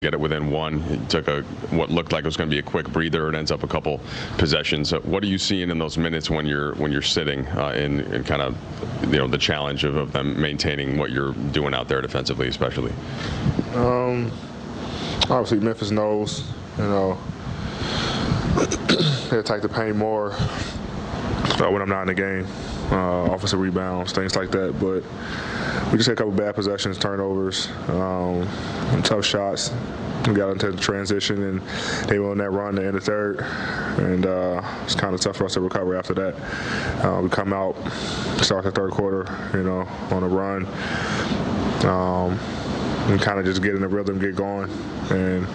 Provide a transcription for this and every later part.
get it within one. He took what looked like it was going to be a quick breather. It ends up a couple possessions. What are you seeing in those minutes when you're sitting in kind of the challenge of them maintaining what you're doing out there defensively, especially? Obviously, Memphis knows they attack the paint more when I'm not in the game. Offensive rebounds, things like that. But we just had a couple bad possessions, turnovers, and tough shots. We got into the transition, and they went on that run to end the third. And it's kind of tough for us to recover after that. We come out, start the third quarter, on a run. And kind of just get in the rhythm, get going. And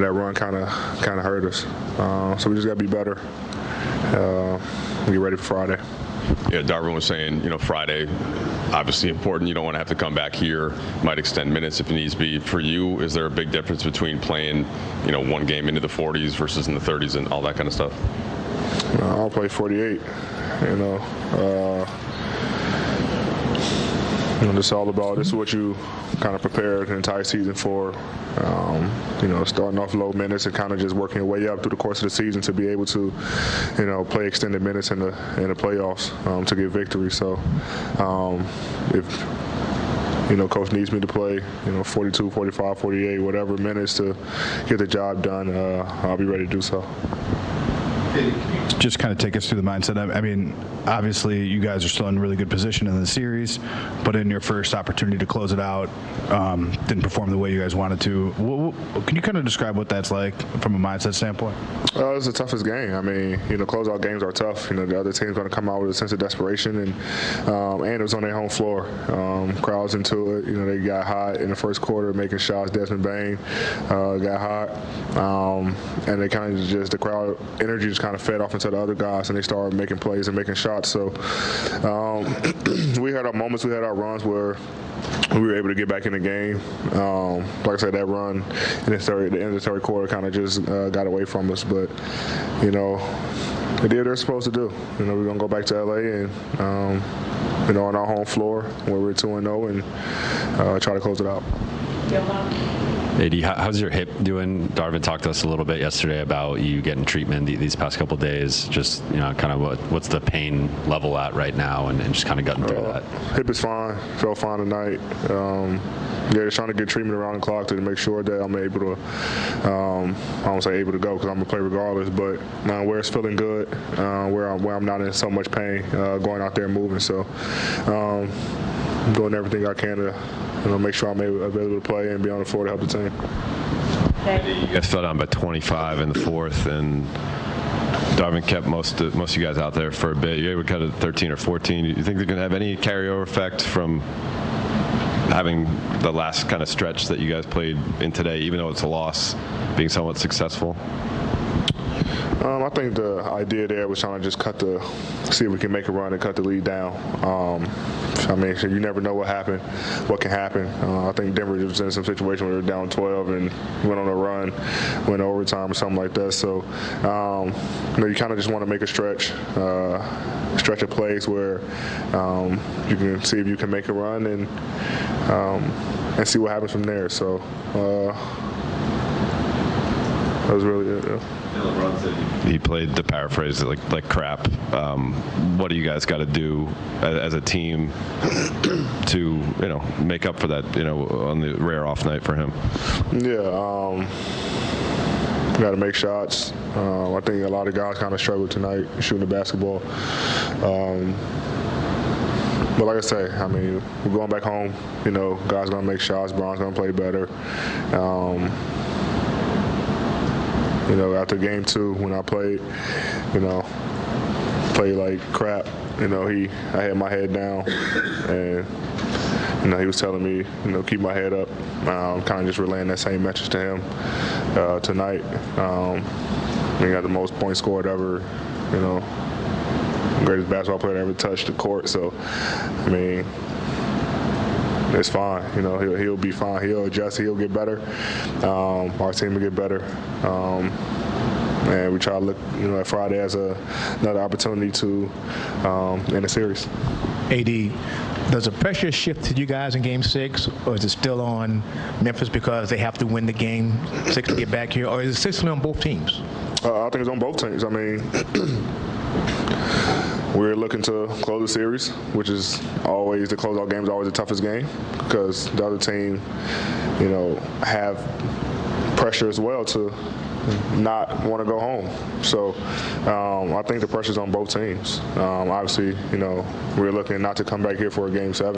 that run kind of hurt us. So we just got to be better and get ready for Friday. Yeah, Darvin was saying, Friday, obviously important. You don't want to have to come back here. Might extend minutes if it needs to be. For you, is there a big difference between playing, one game into the 40s versus in the 30s and all that kind of stuff? I'll play 48. This is all about, this is what you kind of prepared the entire season for. Starting off low minutes and kind of just working your way up through the course of the season to be able to, play extended minutes in the playoffs to get victory. So if coach needs me to play, 42, 45, 48, whatever minutes to get the job done, I'll be ready to do so. Just kind of take us through the mindset. I mean, obviously you guys are still in a really good position in the series, but in your first opportunity to close it out, didn't perform the way you guys wanted to. Can you kind of describe what that's like from a mindset standpoint? It's the toughest game. I mean, closeout games are tough. The other team's going to come out with a sense of desperation, and it was on their home floor. Crowds into it. They got hot in the first quarter, making shots. Desmond Bain got hot, and they kind of just the crowd energy just kind of fed off into the other guys, and they started making plays and making shots. So we had our moments, we had our runs where we were able to get back in the game. Like I said, that run in the end of the third quarter kind of just got away from us. But, they did what they're supposed to do. We're going to go back to L.A. and, on our home floor where we're 2-0 and try to close it out. AD, how's your hip doing? Darvin talked to us a little bit yesterday about you getting treatment these past couple of days. Just, kind of what's the pain level at right now and just kind of getting through that? Hip is fine. Felt fine tonight. Just trying to get treatment around the clock to make sure that I'm able to, I won't say able to go because I'm going to play regardless, but where it's feeling good, where I'm not in so much pain, going out there and moving. So I'm doing everything I can to make sure I'm able to play and be on the floor to help the team. You guys fell down by 25 in the fourth, and Darvin kept most of you guys out there for a bit. You're able to cut it 13 or 14. Do you think they're going to have any carryover effect from having the last kind of stretch that you guys played in today, even though it's a loss, being somewhat successful? I think the idea there was trying to just see if we can make a run and cut the lead down. You never know what can happen. I think Denver was in some situation where we were down 12 and went on a run, went overtime or something like that. So, you kind of just want to make a stretch of plays where you can see if you can make a run and see what happens from there. So that was really it. Yeah. He played, to paraphrase it, like crap. What do you guys got to do as a team to make up for that on the rare off night for him? Yeah, got to make shots. I think a lot of guys kind of struggled tonight shooting the basketball. But like I say, we're going back home. Guys gonna make shots. Bron's gonna play better. After game 2, when I played, played like crap, I had my head down, and, he was telling me, keep my head up. Kind of just relaying that same message to him tonight. He got the most points scored ever, greatest basketball player ever touched the court. So, it's fine. He'll be fine. He'll adjust. He'll get better. Our team will get better. And we try to look, at Friday as another opportunity to end the series. AD, Does the pressure shift to you guys in Game 6, or is it still on Memphis because they have to win the Game 6 to get back here, or is it essentially on both teams? I think it's on both teams. I mean, we're looking to close the series, which is always, the closeout game is always the toughest game because the other team, have pressure as well to not want to go home. So I think the pressure's on both teams. Obviously, we're looking not to come back here for a Game 7.